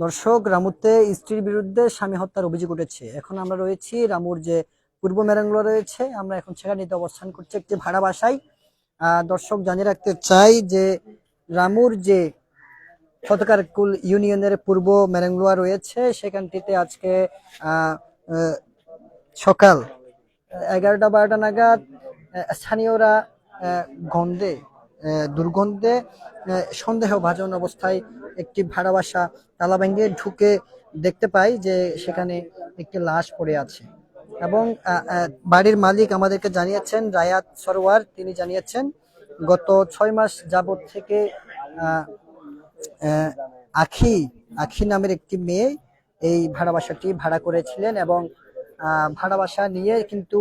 দর্শক, রামুতে স্ত্রীর বিরুদ্ধে স্বামী হত্যার অভিযোগ উঠেছে। এখন আমরা রয়েছি রামুর যে পূর্ব মেরাঙ্গুলা রয়েছে, আমরা এখন সেখানে অবস্থান করছি একটি ভাড়া বাসায়। দর্শক, জানিয়ে রাখতে চাই যে রামুর যে ফতকারকুল ইউনিয়নের পূর্ব মেরাঙ্গুলা রয়েছে, সেখানটিতে আজকে আহ আহ, সকাল 11টা-12টা নাগাদ স্থানীয়রা গন্ধে দুর্গন্ধে সন্দেহভাজন অবস্থায় একটি ভাড়া বাসা তালা ভেঙে ঢুকে দেখতে পাই যে সেখানে একটি লাশ পড়ে আছে। এবং বাড়ির মালিক আমাদেরকে জানিয়েছেন, রায়াত সরওয়ার, তিনি জানিয়েছেন গত 6 মাস যাবত থেকে আহ, আহ, আখি আখি নামের একটি মেয়ে এই ভাড়া বাসাটি ভাড়া করেছিলেন এবং ভাড়া বাসা নিয়ে কিন্তু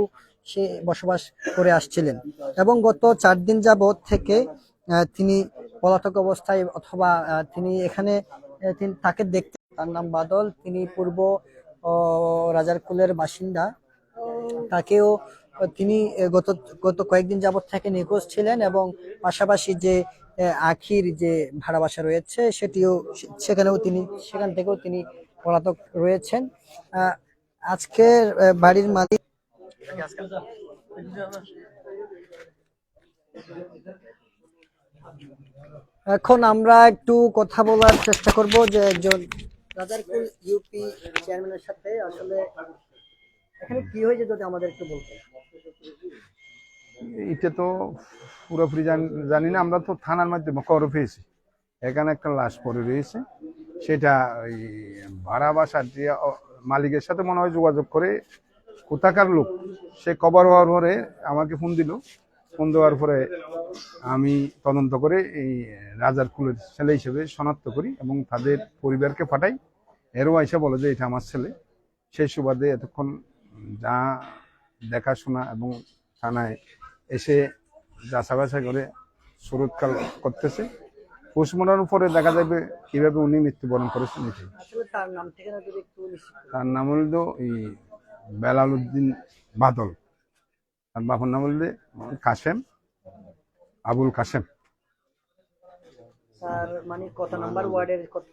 সে বসবাস করে আসছিলেন। এবং গত 4 দিন যাবত থেকে তিনি পলাতক অবস্থায়, অথবা তিনি এখানে তাকে দেখতে, তার নাম বাদল, তিনি পূর্ব রাজারকুলের বাসিন্দা। তাকেও তিনি গত গত কয়েকদিন যাবত থেকে নিখোঁজ ছিলেন। এবং পাশাপাশি যে আখির যে ভাড়া বাসা রয়েছে সেখান থেকেও তিনি পলাতক রয়েছেন। আজকের বাড়ির মালিক, এখন আমরা একটু কথা বলার চেষ্টা করব যে একজন রাজারকুল ইউপি চেয়ারম্যানের সাথে। আসলে এখানে কি হয়েছে যদি আমাদের একটু বলতেন। এটা তো পুরোপুরি জানি না, আমরা তো থানার মাধ্যমে খবর পেয়েছি এখানে একটা লাশ পড়ে রয়েছে। সেটা ওই ভাড়া বাসার যে মালিকের সাথে মনে হয় যোগাযোগ করে কোথাকার লোক, সে খবর হওয়ার পরে আমাকে ফোন দিল। ফোন দেওয়ার পরে আমি তদন্ত করে এই রাজারকুলের ছেলে হিসেবে শনাক্ত করি এবং তাদের পরিবারকে পাঠাই। এরও এসে বলে যে এটা আমার ছেলে। সেই সুবাদে এতক্ষণ যা দেখাশোনা এবং থানায় এসে যাচা বাছাই করে সুরতকাল করতেছে। পোস্টমর্টমের পরে দেখা যাবে কিভাবে উনি মৃত্যুবরণ করেছেন। তার নাম হলো এই বেলাল উদ্দিন বাদল, আর বাবার নাম হলো কাশেম, আবুল কাশেম।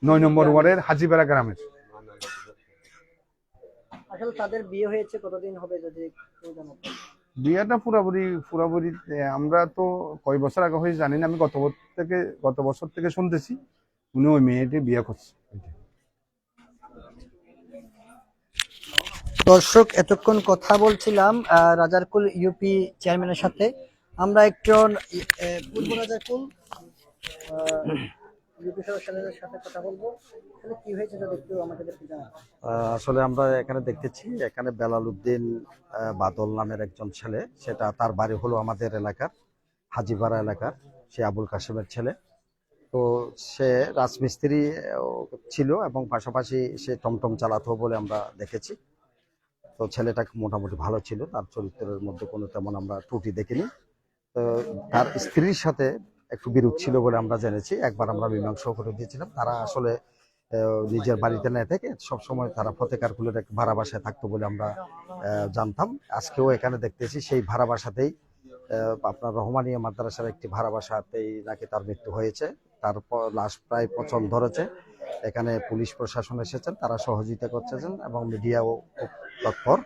9 নম্বর ওয়ার্ডের হাজিপাড়া গ্রামের। আসলে তাদের বিয়ে হয়েছে কতদিন হবে যদি বিয়েটা পুরাপুরি আমরা তো কয় বছর আগে হয়ে জানি না। আমি গত বছর থেকে শুনতেছি উনি ওই মেয়েটি বিয়ে করছে। দর্শক, এতক্ষণ কথা বলছিলাম রাজারকুল ইউপি চেয়ারম্যানের সাথে। আমরা একজন পূর্ব রাজারকুল ইউপি সদস্যদের সাথে কথা বলবো। কি হয়েছে যদি একটু আমাদের জানান। আসলে আমরা এখানে দেখতেছি, এখানে বেলাল উদ্দিন বাদল নামের একজন ছেলে, সেটা তার বাড়ি হলো আমাদের এলাকার হাজিপাড়া এলাকার, সে আবুল কাশেমের ছেলে। তো সে রাজমিস্ত্রি ছিল এবং পাশাপাশি সে টমটম চালাতো বলে আমরা দেখেছি। তো ছেলেটা মোটামুটি ভালো ছিল, তার চরিত্রের মধ্যে কোনো তেমন আমরা ত্রুটি দেখিনি। তো তার স্ত্রীর সাথে একটু বিরোধ ছিল বলে আমরা জেনেছি। একবার আমরা মীমাংসা করে দিয়েছিলাম। তারা আসলে নিজের বাড়িতে না থেকে সবসময় তারা ফতেকারকুলের এক ভাড়া বাসায় থাকতো বলে আমরা জানতাম। আজকেও এখানে দেখতেছি সেই ভাড়া বাসাতেই, আপনার রহমানিয়া মাদ্রাসার একটি ভাড়া বাসাতেই নাকি তার মৃত্যু হয়েছে। তারপর লাশ প্রায় পচন ধরেছে। এখানে পুলিশ প্রশাসন এসেছেন, তারা সহযোগিতা করছেন এবং মিডিয়াও খুব তৎপর।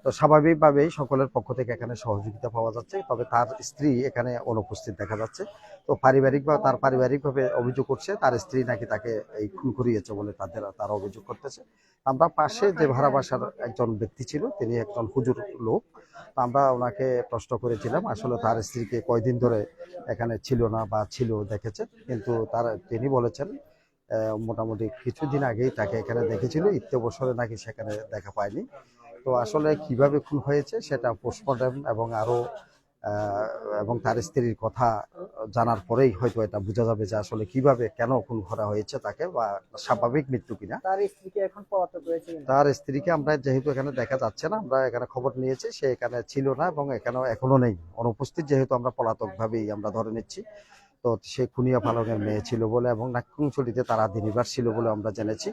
তো স্বাভাবিকভাবেই সকলের পক্ষ থেকে এখানে সহযোগিতা পাওয়া যাচ্ছে। তবে তার স্ত্রী এখানে অনুপস্থিত দেখা যাচ্ছে। তো পারিবারিকভাবে অভিযোগ করছে তার স্ত্রী নাকি তাকে এই খুন করিয়েছে বলে তারা অভিযোগ করতেছে। আমরা পাশে যে ভাড়া বাসার একজন ব্যক্তি ছিল, তিনি একজন হুজুর লোক। আমরা ওনাকে প্রশ্ন করেছিলাম আসলে তার স্ত্রীকে কয়দিন ধরে এখানে ছিল না বা ছিল দেখেছে, কিন্তু তিনি বলেছেন মোটামুটি কিছুদিন আগেই তাকে এখানে দেখেছিল, বছরে নাকি সেখানে দেখা পায়নি। তো আসলে কিভাবে খুন হয়েছে সেটা পোস্টমর্টম এবং তার স্ত্রীর কথা জানার পরেই হয়তো এটা বোঝা যাবে যে আসলে কিভাবে কেন খুন করা হয়েছে তাকে, বা স্বাভাবিক মৃত্যু কিনা। তার স্ত্রীকে আমরা যেহেতু এখানে দেখা যাচ্ছে না, আমরা এখানে খবর নিয়েছি সে এখানে ছিল না এবং এখনো নেই, অনুপস্থিত, যেহেতু আমরা পলাতক ভাবেই আমরা ধরে নিচ্ছি। তো সে খুনিয়া পালকের মেয়ে ছিল বলে এবং নাকুংছড়িতে তার আদি নিবাস ছিল বলে আমরা জেনেছি।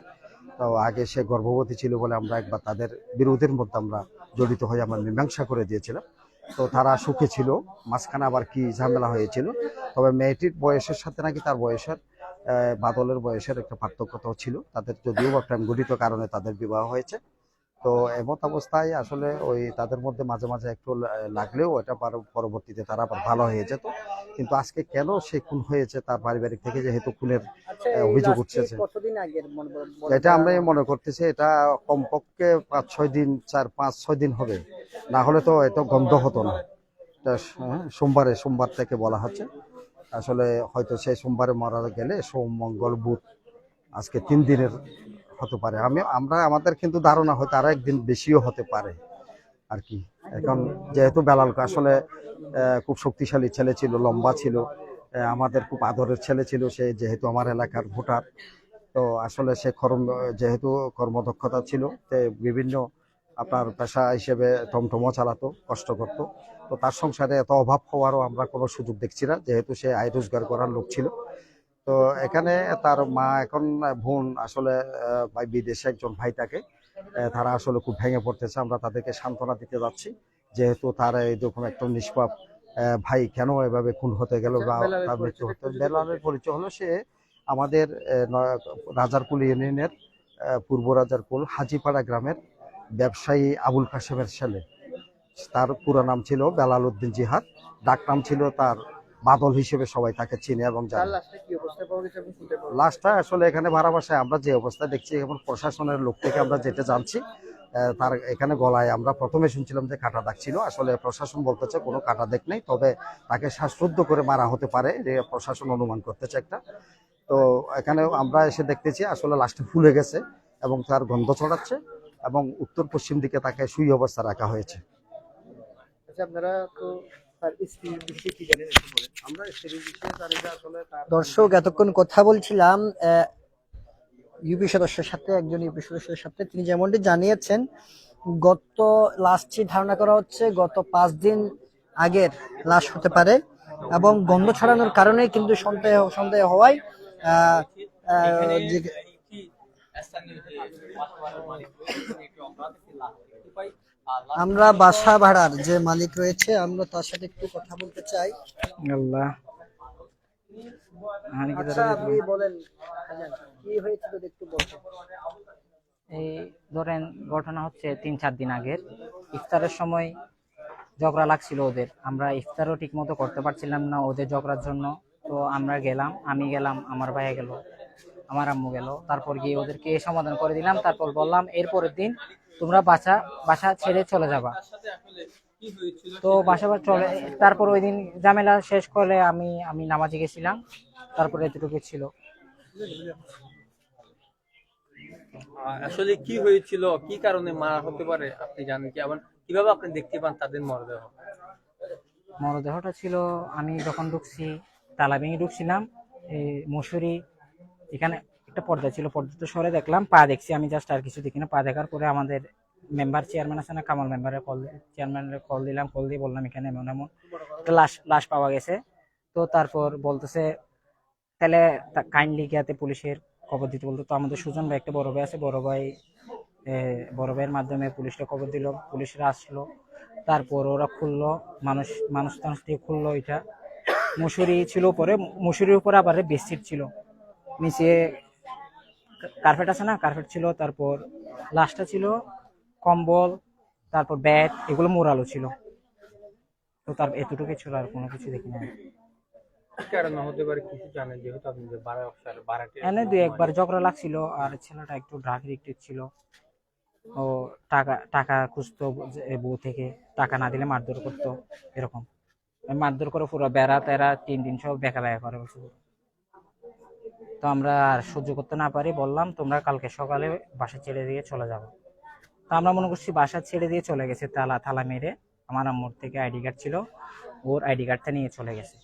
তো আগে সে গর্ভবতী ছিল বলে আমরা একবার তাদের বিরোধের মধ্যে আমরা জড়িত হয়ে আমরা মীমাংসা করে দিয়েছিলাম। তো তারা সুখে ছিল, মাঝখানে আবার কি ঝামেলা হয়েছিল। তবে মেয়েটির বয়সের সাথে নাকি তার বয়সের বাদলের বয়সের একটা পার্থক্যতাও ছিল, তাদের যদিও বা প্রেম গঠিত কারণে তাদের বিবাহ হয়েছে। তো এমত অবস্থায় আসলে ওই তাদের মধ্যে মাঝে মাঝে একটু লাগলেও এটা পরবর্তীতে তারা আবার ভালো হয়ে যেত। কিন্তু আজকে কেন সে খুন হয়েছে তার পারিবারিক থেকে যেহেতু খুনের আচ্ছা, এই অভিযোগ লাশটি উঠছে, কতদিন আগের এটা আমরা মনে করতেছি এটা কমপক্ষে 5-6 দিন, 4-5-6 দিন হবে, না হলে তো এত গন্ধ হতো না। এটা সোমবার থেকে বলা হচ্ছে। আসলে হয়তো সেই সোমবারে মারা গেলে সোম, মঙ্গল, বুধ, আজকে 3 দিনের হতে পারে। আমরা আমাদের কিন্তু ধারণা হয়তো আরো একদিন বেশিও হতে পারে আর কি। এখন যেহেতু বেলাল আসলে খুব শক্তিশালী ছেলে ছিল, লম্বা ছিল, আমাদের খুব আদরের ছেলে ছিল, সে যেহেতু আমার এলাকার ভোটার, তো আসলে সে যেহেতু কর্মদক্ষতা ছিল, বিভিন্ন আপনার পেশা হিসেবে টমটমও চালাতো, কষ্ট করতো। তো তার সংসারে এত অভাব হওয়ারও আমরা কোনো সুযোগ দেখছি না, যেহেতু সে আয় রোজগার করার লোক ছিল। তো এখানে তার মা এখন বোন আসলে বিদেশে একজন ভাই থাকে, তারা আসলে খুব ভেঙে পড়তেছে। আমরা তাদেরকে সান্ত্বনা দিতে যাচ্ছি, যেহেতু তার এইরকম একটা নিষ্পাপ ভাই কেন এভাবে খুন হতে গেল বা তার মৃত্যু হতে। বেলালের পরিচয় হলো সে আমাদের রাজারকুল ইউনিয়নের পূর্ব রাজারকুল হাজিপাড়া গ্রামের ব্যবসায়ী আবুল কাশেমের ছেলে। তার পুরো নাম ছিল বেলাল উদ্দিন জিহাদ, ডাক নাম ছিল তার বাদল হিসেবে সবাই তাকে চিনে এবং জানে। লাশটা আসলে এখানে ভাড়া বাসায় আমরা যে অবস্থায় দেখছি, এখন প্রশাসনের লোক থেকে আমরা যেটা জানছি, তার এখানে গলায় আমরা প্রথমে শুনছিলাম যে কাটা দাগ ছিল, আসলে প্রশাসন বলতেছে কোনো কাটা দাগ নেই, তবে তাকে শ্বাসরুদ্ধ করে মারা হতে পারে, প্রশাসন অনুমান করতেছে একটা। তো এখানে আমরা এসে দেখতেছি আসলে লাশটা ফুলে গেছে এবং তার গন্ধ ছড়াচ্ছে, এবং উত্তর পশ্চিম দিকে তাকে শুই অবস্থা রাখা হয়েছে। আপনারা তো আমরা স্ত্রীর বিষয়ে জানি না আসলে দর্শক এতক্ষণ কথা বলছিলাম ইউপি সদস্যের সাথে, একজন ইউপি সদস্যের সাথে। তিনি যেমনটি জানিয়েছেন, গত লাশটি ধারণা করা হচ্ছে গত 5 দিন আগের লাশ হতে পারে, এবং গন্ধ ছড়ানোর কারণে কিন্তু সন্দেহ হওয়ায় আমরা বাসা ভাড়ার যে মালিক রয়েছে, আমরা তার সাথে একটু কথা বলতে চাই। আল্লাহ, আচ্ছা, আপনি বলেন কি হয়েছিল একটু বলতে। এই ধরেন ঘটনা হচ্ছে 3-4 দিন আগের ইফতারের সময় ঝগড়া লাগছিল ওদের। আমরা ইফতারও ঠিক মতো করতে পারছিলাম না ওদের ঝগড়ার জন্য। তো আমরা গেলাম, আমি গেলাম, আমার ভাইয়া গেল, আমার আম্মু গেল, তারপর গিয়ে ওদেরকে সমাধান করে দিলাম। তারপর বললাম এরপরের দিন তোমরা বাসা ছেড়ে চলে যাবা। তো বাসা চলে, তারপর ওই দিন ঝামেলা শেষ করে আমি নামাজে গেছিলাম, তারপরে এতটুকু ছিল। আসলে কি হয়েছিল, কি কারণে মারা হতে পারে আপনি জানেন কি? আবার কিভাবে আপনি দেখতে পান তাদের মরদেহ? মরদেহটা ছিল, আমি যখন ঢুকছি তালা ভেঙে ঢুকছিলাম, এই মশুরি এখানে একটা পর্দা ছিল, পর্দাটা সরে দেখলাম, পা দেখছি আমি, জাস্ট আর কিছু দেখি না। পা দেখার পরে আমাদের মেম্বার চেয়ারম্যান আছে না, কামাল মেম্বারের চেয়ারম্যানের কল দিলাম, কল দিয়ে বললাম এখানে এমন এমন একটা লাশ পাওয়া গেছে। তো তারপর বলতেছে তাহলে কাইন্ডলি গিয়াতে পুলিশের খবর দিতে বলতো। তো আমাদের সুজন ভাই একটা বড় ভাই আছে, বড় ভাইয়ের মাধ্যমে পুলিশটা খবর দিল, পুলিশরা আসলো, তারপর ওরা খুললো, মানুষ দিয়ে খুললো। এটা মশুরি ছিল উপরে, মশুরির উপরে আবার বেডশিট ছিল, নিচে কার্পেট আছে না, কার্পেট ছিল। তারপর লাশটা ছিল কম্বল, তারপর ব্যাট, এগুলো মোড়ালো ছিল। তো তার এতটুকু ছিল, আর কোনো কিছু দেখি না। কারণ হতে পারে কিছু জানেন, যেহেতু আপনি যে বাড়াতে এনে 2-1 বার ঝগড়া লাগছিল, আর ছেলেটা একটু ড্রাগ এডিক্টেড ছিল। ও টাকা খুঁজতো বউ থেকে, টাকা না দিলে মারধর করতো, এরকম মারধর করে পুরো বেড়া তেরা 3 দিন সব বেকা করে বসে। তো আমরা আর সহ্য করতে না পারি বললাম তোমরা কালকে সকালে বাসা ছেড়ে দিয়ে চলে যাবো। তো আমরা মনে করছি বাসা ছেড়ে দিয়ে চলে গেছে, তালা মেরে। আমার আম্মুর থেকে আইডি কার্ড ছিল, ওর আইডি কার্ডটা নিয়ে চলে গেছে।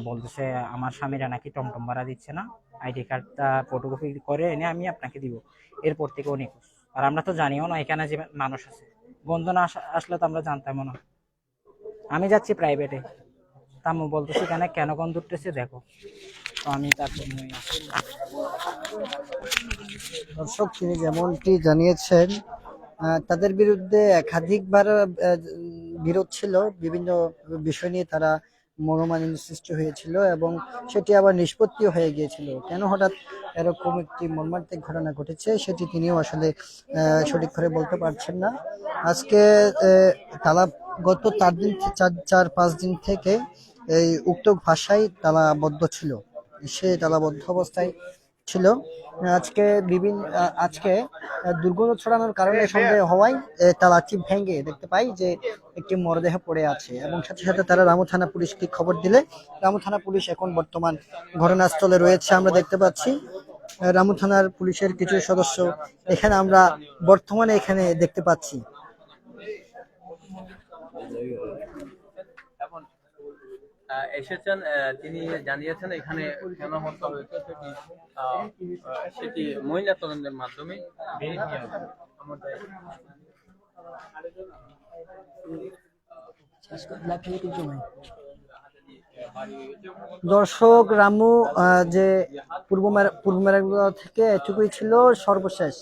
বলতেছে আমার স্বামীরা নাকি টমটম ভাড়া দিচ্ছে না, আইডি কার্ডটা ফটোকপি করে এনে আমি আপনাকে দিব। এরপর থেকে ও নিখোঁজ। আর আমরা তো জানিও না এখানে যে মানুষ আছে, গন্ধ না আসলে তো আমরা জানতামও না। আমি যাচ্ছি প্রাইভেটে, আম্মু বলতেছে এখানে কেন গন্ধ উঠতেছে দেখো। তো আমি তার জন্যই দর্শক, তিনি যেমনটি জানিয়েছেন, তাদের বিরুদ্ধে একাধিকবার বিরোধ ছিল, বিভিন্ন বিষয় নিয়ে তারা মনোমালিন্য সৃষ্টি হয়েছিল এবং সেটি আবার নিষ্পত্তিও হয়ে গিয়েছিল। কেন হঠাৎ এরকম একটি মর্মান্তিক ঘটনা ঘটেছে সেটি তিনিও আসলে সঠিকভাবে বলতে পারছেন না। আজকে তালা গত 4-5 দিন থেকে এই উক্ত ভাষায় তালাবদ্ধ ছিল, সে তালাবদ্ধ অবস্থায় ছিল। আজকে দুর্গন্ধ ছড়ানোর কারণে সন্দেহ হওয়ায় তালাটি ভেঙে দেখতে পাই যে একটি মরদেহ পড়ে আছে এবং সাথে সাথে তারা রামু থানা পুলিশকে খবর দিলে রামু থানা পুলিশ এখন বর্তমান ঘটনাস্থলে রয়েছে। আমরা দেখতে পাচ্ছি রামু থানার পুলিশের কিছু সদস্য এখানে আমরা বর্তমানে এখানে দেখতে পাচ্ছি। এখন এসেছেন, তিনি জানিয়েছেন এখানে কেন হত্যা হয়েছে সেটি মহিলা তদন্তের মাধ্যমে বেরিয়ে আসবে। আমাদের দর্শক, রামু যে পূর্ব মেরুগড় থেকে এটুকুই ছিল সর্বশেষ